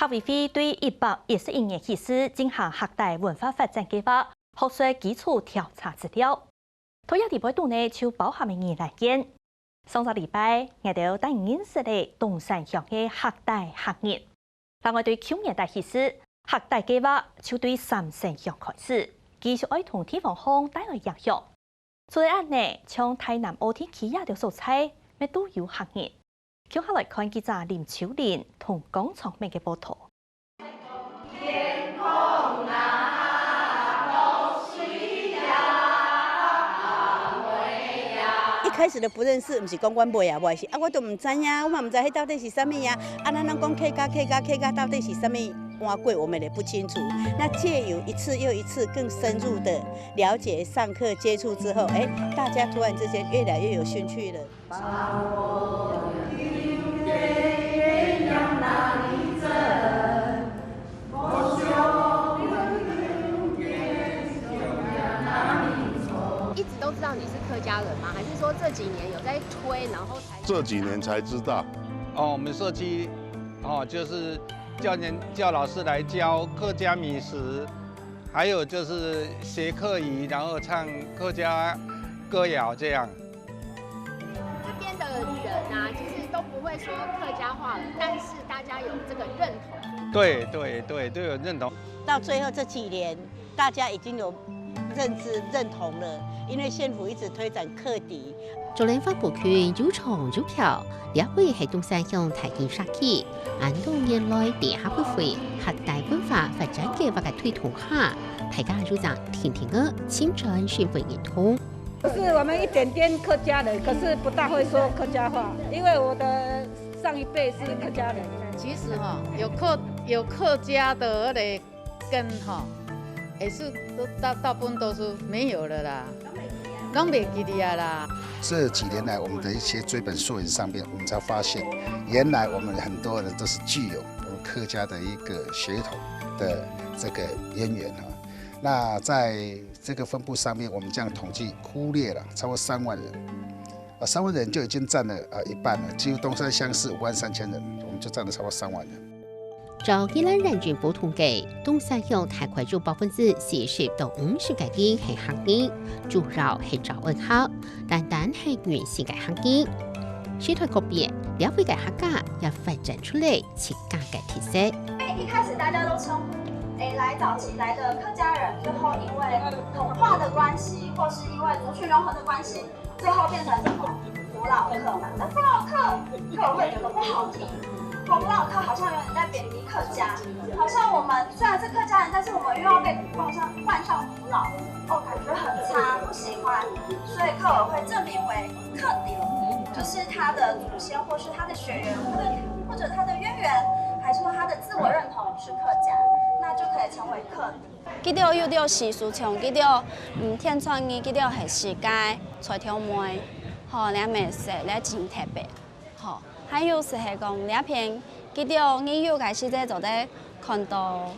客委会对111年起始进行学大文化发展计划学术基础调查资料。土亚地杯度内就包含民意来见。上个礼拜，我哋带认识的东山乡的学大学业。另外对去年大起始学大计划就对三城乡开始，继续爱同地方乡带来影响。除了安呢，像台南奥天企业的素材，咩都有学业。接下来看记者林秋莲同江长明嘅报道。一开始都不认识，不是讲阮买啊，买是啊，我都唔知呀，我嘛唔知迄到底是啥物呀。啊，咱拢讲客家到底是啥物碗粿，我们也不清楚。那借由一次又一次更深入的了解、上课接触之后，大家突然之间越来越有兴趣了。一直都知道你是客家人吗？还是说这几年有在推，然后才？这几年才知道。我们社区就是叫老师来教客家美食，还有就是学客语，然后唱客家歌谣这样。这边的人啊，其实都不会说客家话了，但是大家有这个认同。对，都有认同。到最后这几年，大家已经有认同了，因为县府一直推展客笛。竹林发布区有长有漂，也会喺东山乡提建社區，按多年來地下會會學大文化發展計劃嘅推動下，大家組長天天嘅清晨身份認同。是我們一點點客家人，可是不大會說客家話，因為我的上一輩是客家人。其實有客家的那個根也是大部分都是沒有了啦。拢袂记得啊啦！这几年来，我们的一些追本溯源上面，我们才发现，原来我们很多人都是具有我们客家的一个血统的这个渊源哈。那在这个分布上面，我们这样统计忽略了超过3万人，3万人就已经占了一半了。几乎东山乡是53000人，我们就占了超过3万人。照宜蘭人均報統計，東山鄉大概有40%到50%嘅人係客家，主要係找文學，單係原先嘅客家。社團個別了解嘅客家也發展出嚟其家嘅特色。一開始大家都稱呼來早期來的客家人，最後因為同化的關係，或是因為族群融合的關係，最後變成什麼福佬客嘛？那福佬客會覺得不好聽。福佬客好像有點在貶低客家，好像我們雖然是客家人，但是我們又要被冠上福佬，感覺很差，不喜歡。所以客委會證明為客敵，就是他的祖先或是他的血緣，或者他的淵源，還是說他的自我認同是客家，那就可以成為客敵。佢哋有啲習俗，像佢哋天創意，佢哋係世界吹條妹，兩面色咧真特別，還有是係講兩片，佢哋你有開始在就在看到，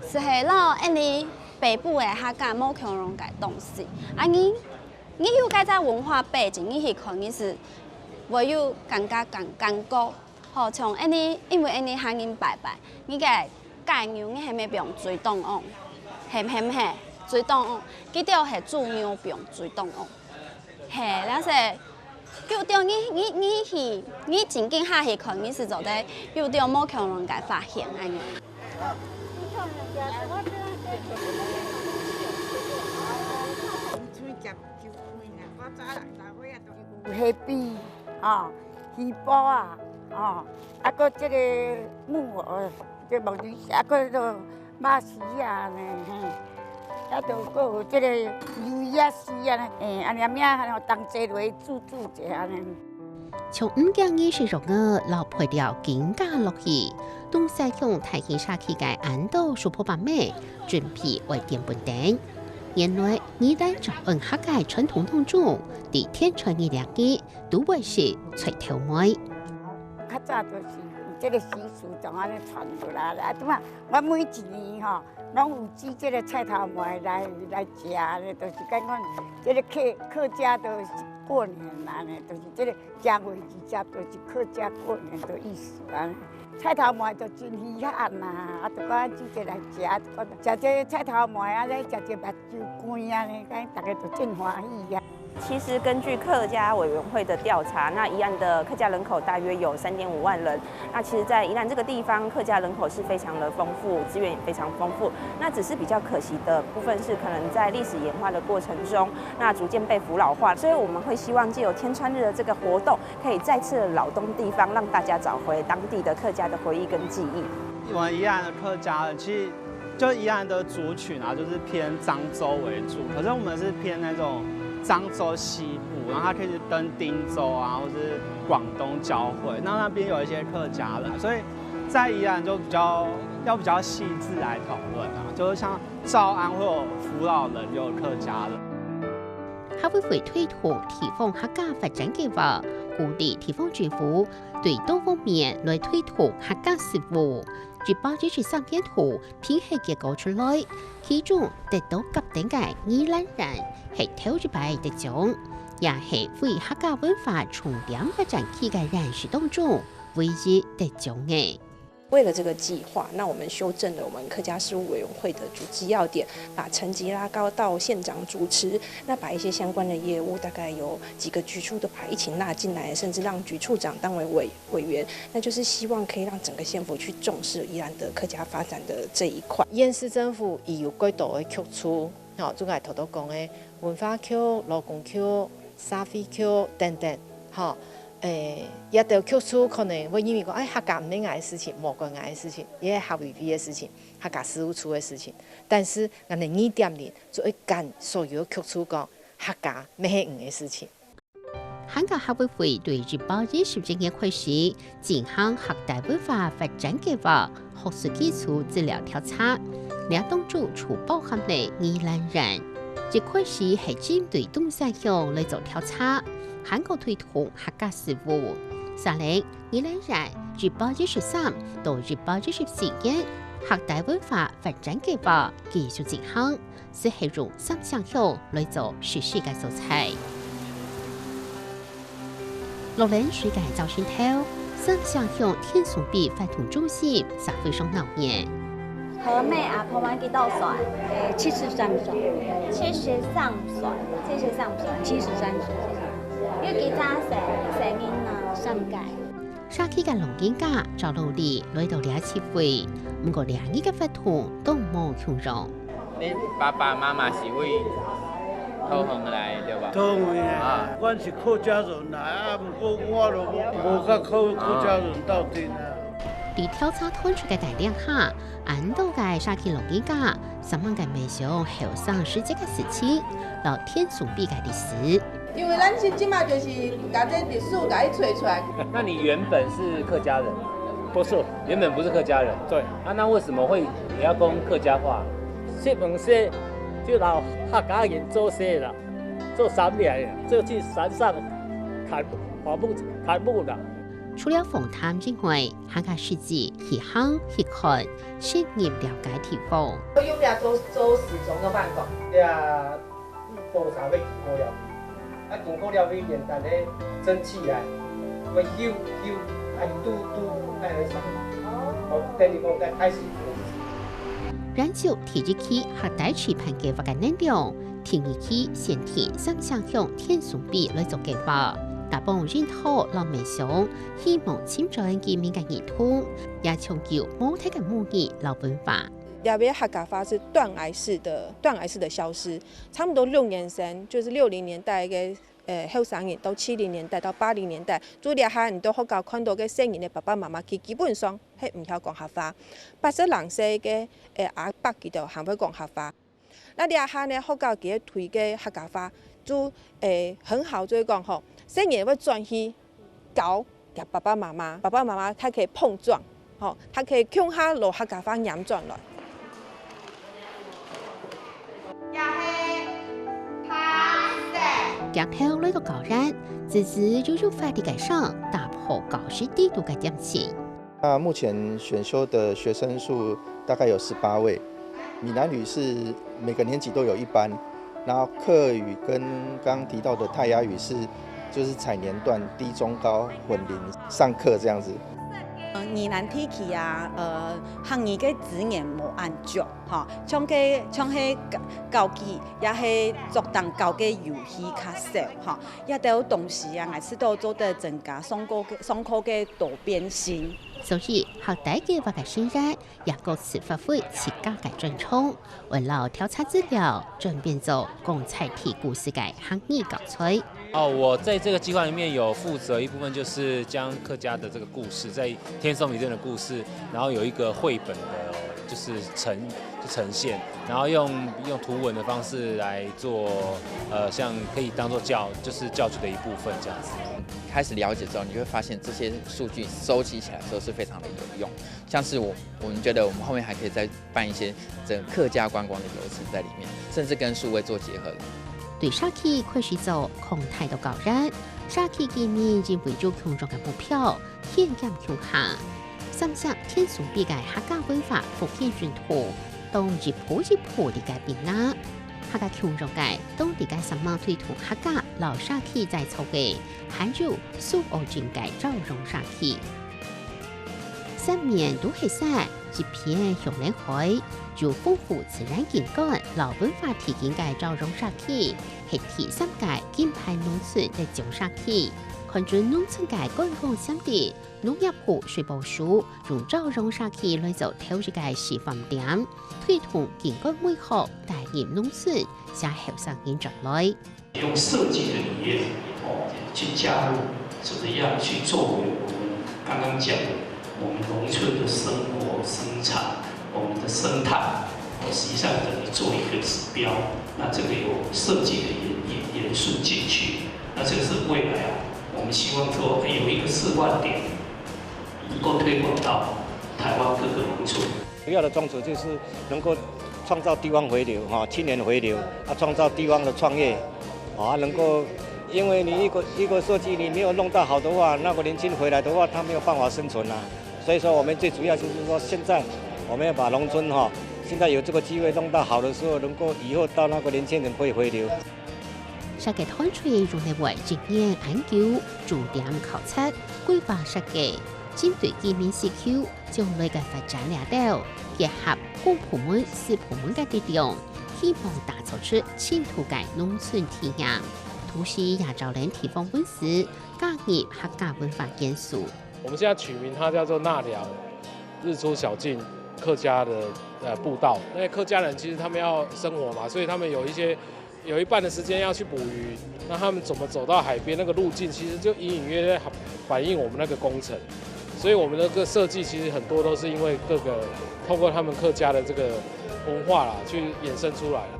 是係老印尼北部嘅客家冇強融嘅東西，你有介在文化背景，你去看你是會有感覺，像印尼，因為印尼客人拜拜，你嘅介牛你係咪不用追動哦？係追動哦？佢哋係煮牛不用追動哦，係，但是。叫到你真正下去看，你是做在有到冇強人嘅發現安尼。有蝦餅魚煲啊個這個木這木魚，個就馬絲啊呢。啊，都閣有即個魚啊、絲啊，安尼咩，當做落煮者安尼。從5件20肉嘅老配料緊加落去，東山鄉大興社區嘅安道蘇破白妹準備為點半點。原來宜蘭找文客嘅傳統當中，第天傳嘅兩個都會是吹頭妹。較早就是即個習俗就安尼傳過來啦，點啊？我每一年攏有煮即個菜頭糜來食咧，就是講即個客家都过年安尼，就是这个正月20就是客家过年的意思安尼。菜头糜就真稀罕啦，啊，就讲煮一来食，食这菜头糜啊，再食这目睭干啊，呢，大家就真欢喜呀。其实根据客家委员会的调查，那宜兰的客家人口大约有3.5万人。那其实，在宜兰这个地方，客家人口是非常的丰富，资源也非常丰富。那只是比较可惜的部分是，可能在历史演化的过程中，那逐渐被腐老化。所以我们会希望借由天穿日的这个活动，可以再次扰动地方，让大家找回当地的客家的回忆跟记忆。我们宜兰的客家人，其实就宜兰的族群啊，就是偏漳州为主，可是我们是偏那种漳州西部，然后它可以跟汀州啊，或是广东交汇，那边有一些客家人，所以在宜兰就比较细致来讨论啊，就是像诏安会有福老人，也有客家人。客委會推動地方客家發展計劃，鼓勵地方政府對多方面來推動客家事務。據報紙上編圖編係結構出來，其中得到甲等嘅宜蘭人係頭一排得獎，也係為客家文化重點發展期嘅人士當中唯一得獎嘅。为了这个计划，那我们修正了我们客家事务委员会的主旨要点，把层级拉高到县长主持，那把一些相关的业务，大概有几个局处都把一起纳进来，甚至让局处长当为委员，那就是希望可以让整个县府去重视宜兰的客家发展的这一块。县市政府伊有几多的局处，总爱头头讲的文化局、劳工局、社会局等等，也得局处可能会因为讲客家唔能爱的事情，无关爱的事情，也系客委会的事情，客家事务处的事情。但是我哋2.0就会跟所有局处讲客家咩系唔嘅事情。香港客委會對日報20年開始進行客家文化發展計劃學術基礎資料調查，兩當中除包含了宜蘭人。一開始係針對東山鄉來做調查，香港推動客家事務。三零宜蘭人日報13到日報14年客家文化發展計劃繼續進行，是係用三鄉鄉來做實施嘅素材。樂齡水改造新頭，三鄉鄉天崇比發通中心社會上鬧熱。和妹阿婆媽幾多歲？73歲。73歲。73歲。要幾多歲？年啊？3屆。沙溪嘅龍景家找努力來到兩次會，不過兩個嘅發通都冇用容。你爸爸媽媽是會投降來對吧？投降啊！阮是客家人啊，不過我就無甲客家人鬥陣啊。在調查團出嘅大量下，按到嘅沙溪龍景家3萬嘅面上後生世界嘅事情，到天崇比嘅歷史。因為咱即馬就是把這歷史給它吹出來。那你原本是客家人？不是，原本不是客家人。對。啊，那為什麼會也要講客家話？基本上就拿客家人做事啦，做3年就去山上砍木啦。除了訪談之外，客家實際去行去看，深入了解地方。我用倆做時鐘個辦法。倆多少會經過了，啊經過了會簡單的蒸起來，會燒，還嘟，還會什麼？好，等你講開始。然後提入去客家區盤計劃嘅內容，聽入去先填三鄉鄉天崇比來做計劃。大幫認可老美上，希望簽進見面嘅兒童，也強調母體嘅母語老文化。了別客家話是斷崖式的消失，差不多6年前，就是60年代嘅後生人到70年代到80年代，做了下人都學校看到嘅細人嘅爸爸媽媽，佢基本上係唔曉講客話，80零歲嘅阿伯佢就行會講客話。那了下呢學校佢推嘅客家話，就很好，就是講吼，細人會轉去教嘅爸爸媽媽佢可以碰撞，吼，佢可以向下攞客家話念轉來。然後來到高山，自此就入發的改善，打破高師地度嘅點情。那目前選修的學生數大概有18位，閩南語是每個年級都有一班，然后客语跟刚刚提到的泰雅语就是采年段低中高混龄上课这样子。宜兰天气啊，学语嘅资源无按足，吼，像迄教具也是作当教嘅游戏较少，吼，也都有同时啊，还是都做得增加上课嘅多变性。所以学大嘅学生人也各自发挥自家嘅专长，为了调查资料，转变做共采体故事嘅行业搞出。我在这个计划里面有负责一部分，就是将客家的这个故事，在天松里镇的故事，然后有一个绘本的，就是呈现，然后用图文的方式来做，像可以当做教具的一部分这样子。开始了解之后，你会发现这些数据收集起来的时候是非常的有用。像是我们觉得我们后面还可以再办一些整个客家观光的流程在里面，甚至跟数位做结合。对社区开始做空态度高人，社区今年已经为咗群众嘅目标，天减强下，深入天数比嘅客家文化福建truyền统，當一步一步地改變啦。客家群眾嘅當地嘅什麼推動客家老社區在做嘅，還有蘇澳境嘅招容社區。三面都係晒一片向南海，就豐富自然景觀、老文化體驗嘅招容社區，係第三屆金牌農村嘅總社區。看準農村嘅觀光勝地，農業部水保署用招容社區來做頭一嘅示範點，推動景觀美好帶入農村，向後生人轉來。用設計的理念去加入，怎麼樣去作為我們剛剛講的我們農村的生活生產，我們的生態，實際上等於做一個指標。那這個有設計的元素進去，那這個是未來啊，我們希望說有一個示範點，能夠推廣到台灣各個農村。主要的宗旨就是能夠創造地方回流，青年回流，創造地方的創業，能夠，因為你一個設計你沒有弄到好的話，那個年輕人回來的話，他沒有辦法生存啊。所以說，我們最主要就是說，現在我們要把農村現在有這個機會弄到好的時候，能夠以後到那個年輕人可以回流。設計團隊用嚟為經驗研究、重點考察、規劃設計，針對居民需求，將來嘅發展領導，結合公部門、私部門嘅力量，希望打造出前途嘅農村體驗。同時也招人提供文史、加入客家文化元素。我們現在取名它叫做納涼日出小徑客家的步道。因為客家人其實他們要生活嘛，所以他們有一半的時間要去捕魚。那他們怎麼走到海邊那個路徑，其實就隱隱約約反映我們那個工程。所以我們那個設計其實很多都是因為各個透過他們客家的這個文化啦，去衍生出來的。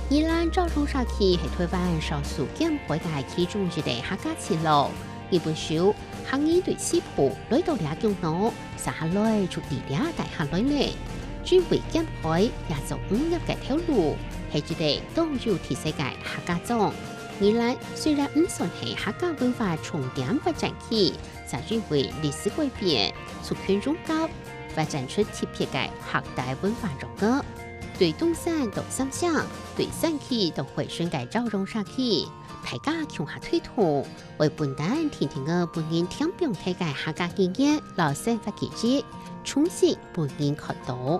宜蘭招容社區係台灣少數減排嘅其中一個客家村落。呢本書行業對師傅來到倆共腦，撒下來就地倆大下來呢。專為減排也做5入嘅條路，係一個都有特色嘅客家莊。宜蘭雖然唔算係客家文化重點發展區，但因為歷史改變、族群融合，發展出特別嘅客家文化融合。對東山到三鄉，對山區到回順嘅招容社區，大家共下推動，為本單天天嘅本人聽表態嘅客家經驗，老生發記憶，重新本人看到。